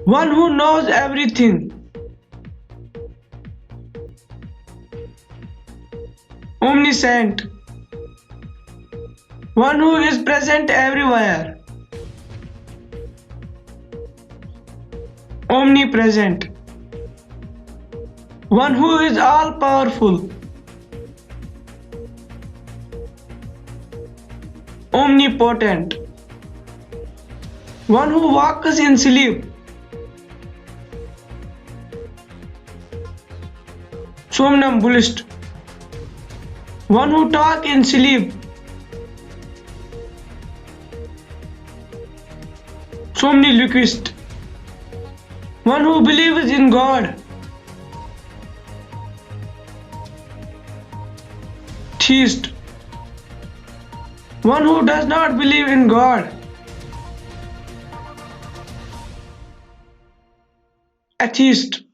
One who knows everything. Omniscient. One who is present everywhere. Omnipresent. One who is all powerful. Omnipotent. One who walks in sleep. Somnambulist. One who talks in sleep. Somniloquist. One who believes in God. Theist. One who does not believe in God. Atheist.